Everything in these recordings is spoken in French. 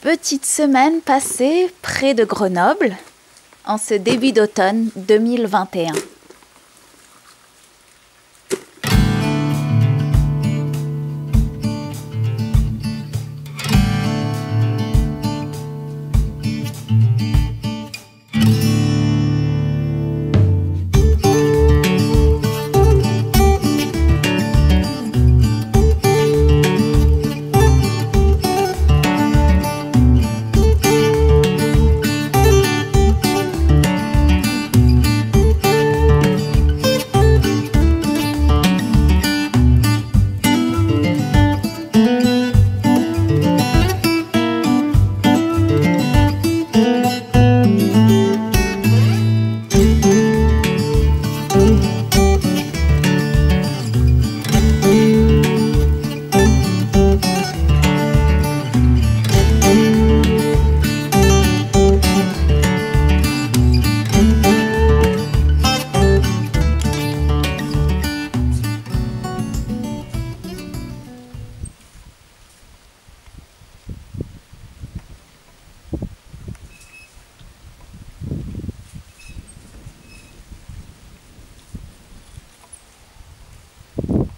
Petite semaine passée près de Grenoble en ce début d'automne 2021.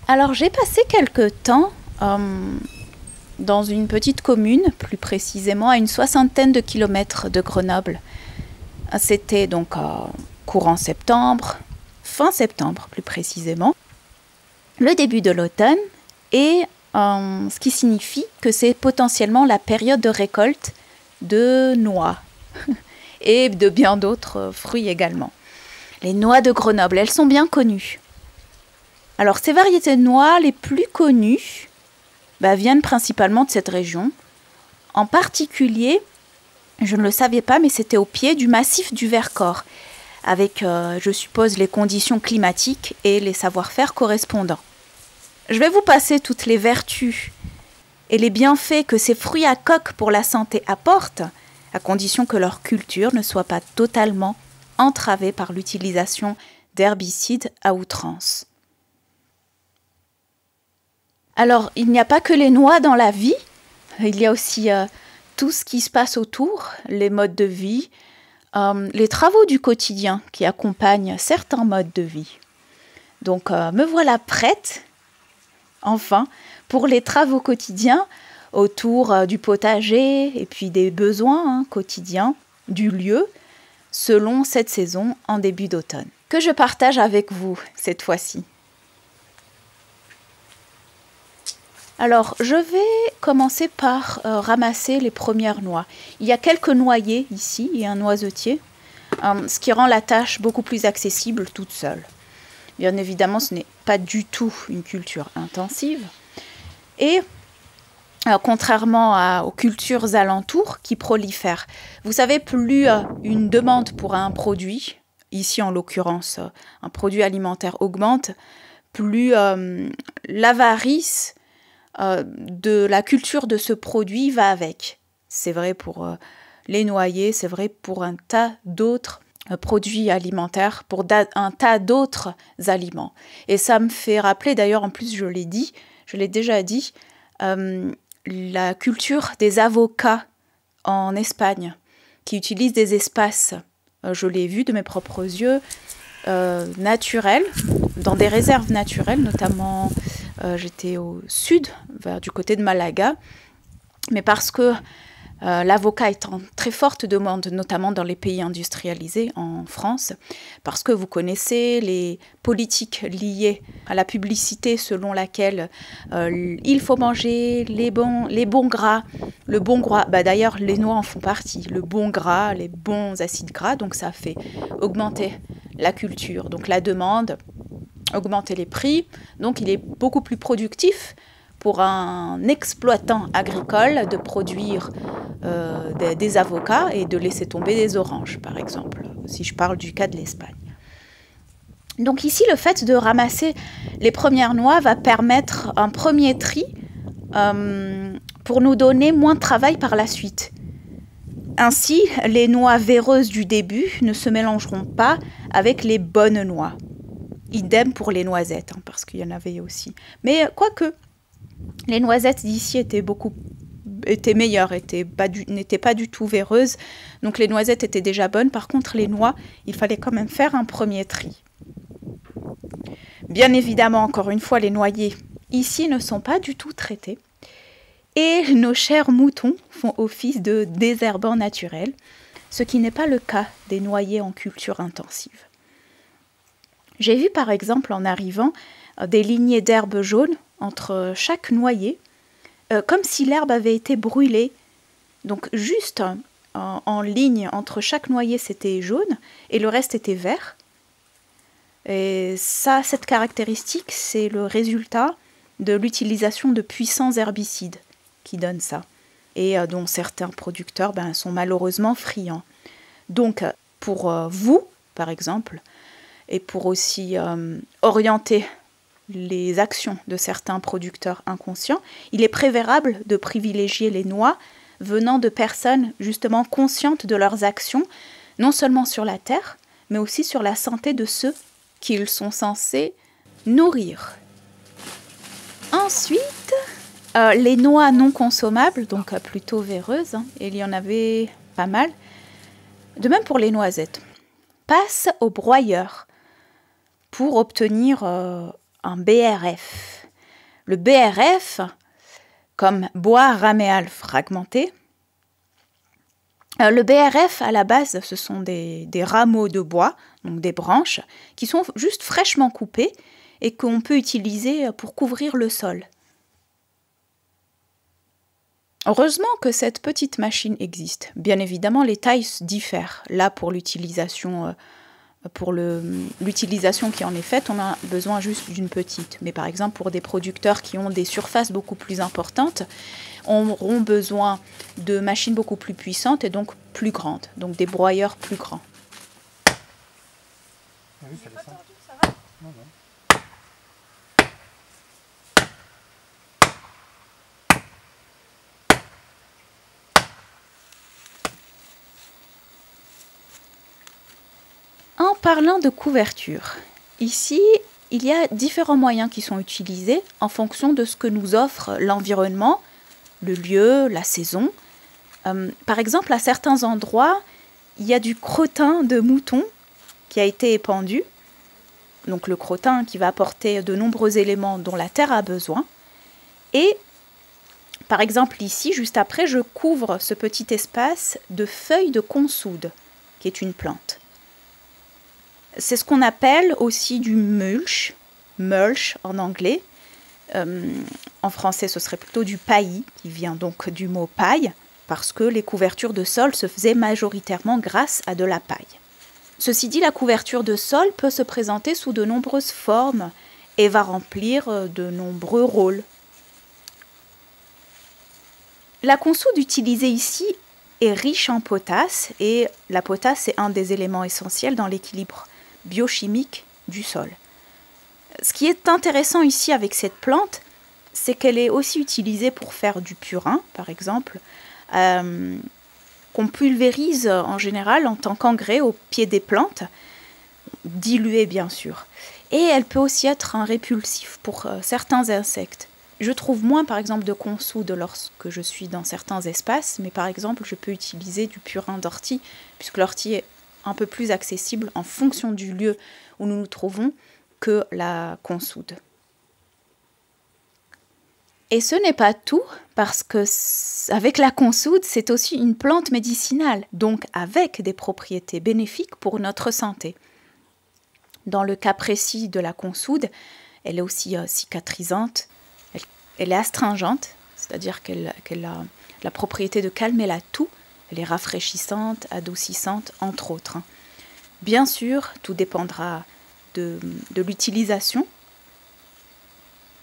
Alors j'ai passé quelques temps dans une petite commune, plus précisément à une 60aine de kilomètres de Grenoble. C'était donc courant septembre, fin septembre plus précisément, le début de l'automne, et ce qui signifie que c'est potentiellement la période de récolte de noix et de bien d'autres fruits également. Les noix de Grenoble, elles sont bien connues. Alors, ces variétés de noix les plus connues viennent principalement de cette région. En particulier, je ne le savais pas, mais c'était au pied du massif du Vercors, avec, je suppose, les conditions climatiques et les savoir-faire correspondants. Je vais vous passer toutes les vertus et les bienfaits que ces fruits à coque pour la santé apportent, à condition que leur culture ne soit pas totalement entravée par l'utilisation d'herbicides à outrance. Alors, il n'y a pas que les noix dans la vie, il y a aussi tout ce qui se passe autour, les modes de vie, les travaux du quotidien qui accompagnent certains modes de vie. Donc, me voilà prête, enfin, pour les travaux quotidiens autour du potager et puis des besoins quotidiens du lieu selon cette saison en début d'automne, que je partage avec vous cette fois-ci. Alors, je vais commencer par ramasser les premières noix. Il y a quelques noyers ici et un noisetier, ce qui rend la tâche beaucoup plus accessible toute seule. Bien évidemment, ce n'est pas du tout une culture intensive. Et contrairement aux cultures alentours qui prolifèrent, vous savez, plus une demande pour un produit, ici en l'occurrence un produit alimentaire augmente, plus l'avarice de la culture de ce produit va avec. C'est vrai pour les noyers, c'est vrai pour un tas d'autres produits alimentaires, pour un tas d'autres aliments. Et ça me fait rappeler, d'ailleurs, en plus je l'ai déjà dit, la culture des avocats en Espagne, qui utilisent des espaces, je l'ai vu de mes propres yeux, naturels, dans des réserves naturelles, notamment j'étais au sud, du côté de Malaga, mais parce que l'avocat est en très forte demande, notamment dans les pays industrialisés, en France, parce que vous connaissez les politiques liées à la publicité selon laquelle il faut manger les bons gras, le bon gras, d'ailleurs les noix en font partie, le bon gras, les bons acides gras, donc ça fait augmenter la culture, donc la demande, augmenter les prix, donc il est beaucoup plus productif pour un exploitant agricole de produire des avocats et de laisser tomber des oranges, par exemple, si je parle du cas de l'Espagne. Donc ici, le fait de ramasser les premières noix va permettre un premier tri pour nous donner moins de travail par la suite. Ainsi, les noix véreuses du début ne se mélangeront pas avec les bonnes noix. Idem pour les noisettes, parce qu'il y en avait aussi. Mais quoique, les noisettes d'ici étaient beaucoup était meilleure, n'était pas du tout véreuse. Donc les noisettes étaient déjà bonnes. Par contre, les noix, il fallait quand même faire un premier tri. Bien évidemment, encore une fois, les noyers ici ne sont pas du tout traités. Et nos chers moutons font office de désherbants naturels, ce qui n'est pas le cas des noyers en culture intensive. J'ai vu par exemple en arrivant des lignées d'herbes jaunes entre chaque noyer, comme si l'herbe avait été brûlée. Donc juste en ligne entre chaque noyer c'était jaune et le reste était vert. Et ça, cette caractéristique, c'est le résultat de l'utilisation de puissants herbicides qui donnent ça, et dont certains producteurs sont malheureusement friands. Donc pour vous, par exemple, et pour aussi orienter les actions de certains producteurs inconscients, il est préférable de privilégier les noix venant de personnes justement conscientes de leurs actions, non seulement sur la terre, mais aussi sur la santé de ceux qu'ils sont censés nourrir. Ensuite, les noix non consommables, donc plutôt véreuses, et il y en avait pas mal, de même pour les noisettes, passent au broyeur pour obtenir un BRF. Le BRF, comme bois raméal fragmenté, le BRF, à la base, ce sont des rameaux de bois, donc des branches, qui sont juste fraîchement coupées et qu'on peut utiliser pour couvrir le sol. Heureusement que cette petite machine existe. Bien évidemment, les tailles diffèrent. Là, pour l'utilisation qui en est faite, on a besoin juste d'une petite. Mais par exemple, pour des producteurs qui ont des surfaces beaucoup plus importantes, auront besoin de machines beaucoup plus puissantes et donc plus grandes, donc des broyeurs plus grands. Oui, ça descend. Ça va ? Non, non. En parlant de couverture, ici, il y a différents moyens qui sont utilisés en fonction de ce que nous offre l'environnement, le lieu, la saison. Par exemple, à certains endroits, il y a du crottin de mouton qui a été épandu. Donc le crottin qui va apporter de nombreux éléments dont la terre a besoin. Et par exemple ici, juste après, je couvre ce petit espace de feuilles de consoude, qui est une plante. C'est ce qu'on appelle aussi du mulch en anglais. En français, ce serait plutôt du paillis, qui vient donc du mot paille, parce que les couvertures de sol se faisaient majoritairement grâce à de la paille. Ceci dit, la couverture de sol peut se présenter sous de nombreuses formes et va remplir de nombreux rôles. La consoude utilisée ici est riche en potasse, et la potasse est un des éléments essentiels dans l'équilibre biochimique du sol. Ce qui est intéressant ici avec cette plante, c'est qu'elle est aussi utilisée pour faire du purin, par exemple, qu'on pulvérise en général en tant qu'engrais au pied des plantes, dilué bien sûr. Et elle peut aussi être un répulsif pour certains insectes. Je trouve moins par exemple de consoude lorsque je suis dans certains espaces, mais par exemple je peux utiliser du purin d'ortie, puisque l'ortie est un peu plus accessible en fonction du lieu où nous nous trouvons que la consoude. Et ce n'est pas tout, parce que avec la consoude, c'est aussi une plante médicinale, donc avec des propriétés bénéfiques pour notre santé. Dans le cas précis de la consoude, elle est aussi cicatrisante, elle est astringente, c'est-à-dire qu'elle a la propriété de calmer la toux. Elle est rafraîchissante, adoucissante, entre autres. Bien sûr, tout dépendra de l'utilisation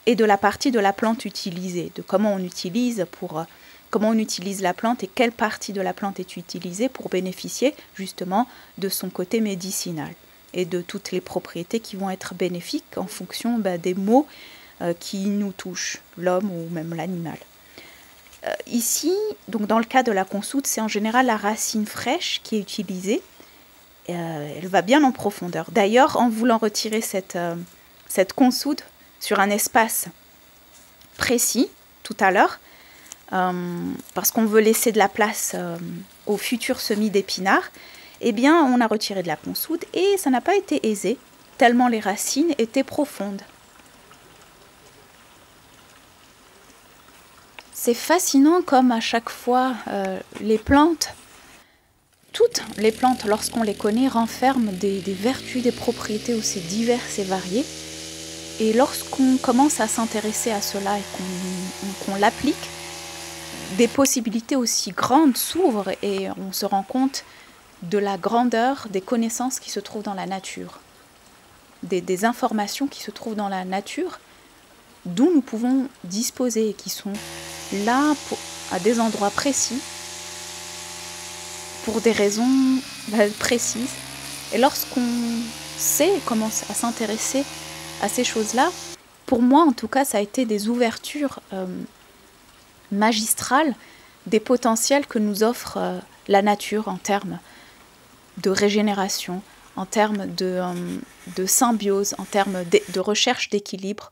et de la partie de la plante utilisée, de comment on utilise la plante et quelle partie de la plante est utilisée pour bénéficier justement de son côté médicinal et de toutes les propriétés qui vont être bénéfiques en fonction des maux qui nous touchent, l'homme ou même l'animal. Ici, donc dans le cas de la consoude, c'est en général la racine fraîche qui est utilisée. Elle va bien en profondeur. D'ailleurs, en voulant retirer cette consoude sur un espace précis, tout à l'heure, parce qu'on veut laisser de la place aux futurs semis d'épinards, eh bien on a retiré de la consoude et ça n'a pas été aisé, tellement les racines étaient profondes. C'est fascinant comme à chaque fois les plantes, toutes les plantes lorsqu'on les connaît renferment des vertus, des propriétés aussi diverses et variées. Et lorsqu'on commence à s'intéresser à cela et qu'on l'applique, des possibilités aussi grandes s'ouvrent et on se rend compte de la grandeur des connaissances qui se trouvent dans la nature, des informations qui se trouvent dans la nature, d'où nous pouvons disposer et qui sont là à des endroits précis, pour des raisons précises. Et lorsqu'on sait comment à s'intéresser à ces choses-là, pour moi en tout cas, ça a été des ouvertures magistrales des potentiels que nous offre la nature en termes de régénération, en termes de symbiose, en termes de recherche d'équilibre.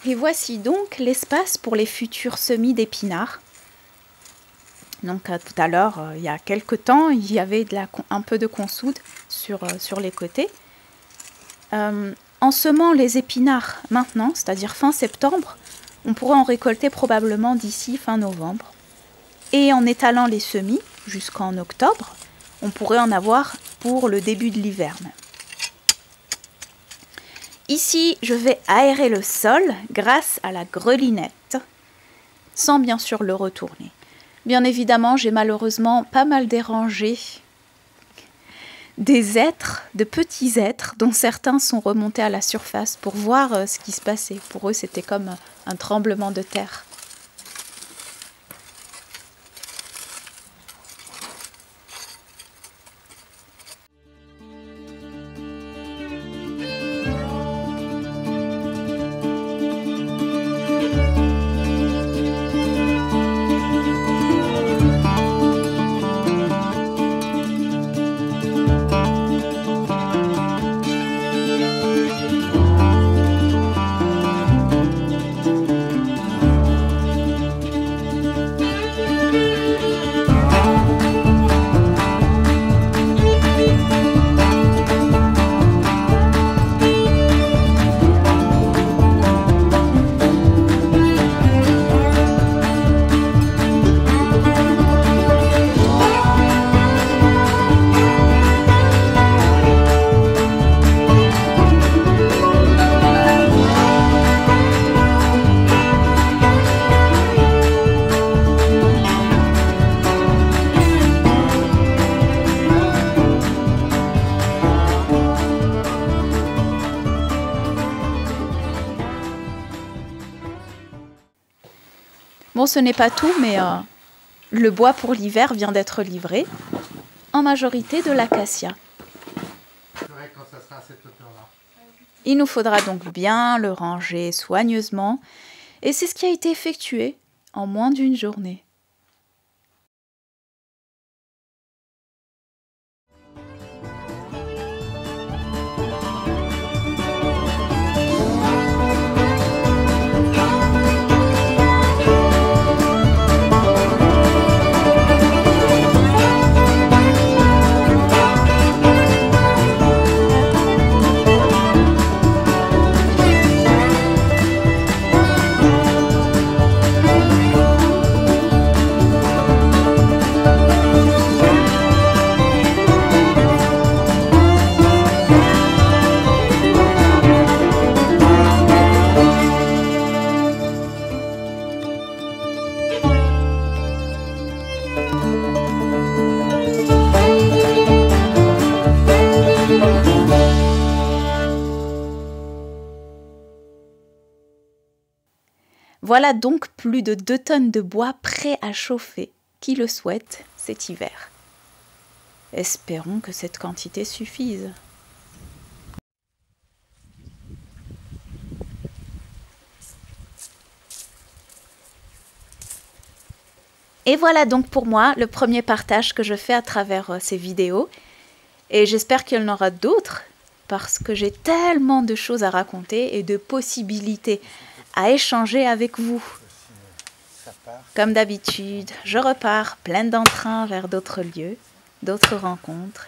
Et voici donc l'espace pour les futurs semis d'épinards. Donc tout à l'heure, il y a quelques temps, il y avait un peu de consoude sur les côtés. En semant les épinards maintenant, c'est-à-dire fin septembre, on pourrait en récolter probablement d'ici fin novembre. Et en étalant les semis jusqu'en octobre, on pourrait en avoir pour le début de l'hiver. Ici, je vais aérer le sol grâce à la grelinette, sans bien sûr le retourner. Bien évidemment, j'ai malheureusement pas mal dérangé des êtres, de petits êtres, dont certains sont remontés à la surface pour voir ce qui se passait. Pour eux, c'était comme un tremblement de terre. Bon, ce n'est pas tout, mais le bois pour l'hiver vient d'être livré, en majorité de l'acacia. C'est vrai quand ça sera à cette hauteur-là. Il nous faudra donc bien le ranger soigneusement, et c'est ce qui a été effectué en moins d'une journée. Voilà donc plus de 2 tonnes de bois prêts à chauffer, qui le souhaite cet hiver. Espérons que cette quantité suffise. Et voilà donc pour moi le premier partage que je fais à travers ces vidéos. Et j'espère qu'il y en aura d'autres parce que j'ai tellement de choses à raconter et de possibilités à échanger avec vous. Comme d'habitude, je repars pleine d'entrain vers d'autres lieux, d'autres rencontres,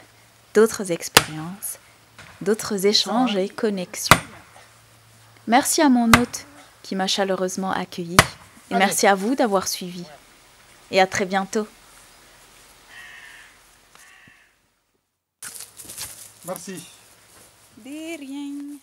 d'autres expériences, d'autres échanges et connexions. Merci à mon hôte qui m'a chaleureusement accueilli et merci à vous d'avoir suivi. Et à très bientôt. Merci. De rien.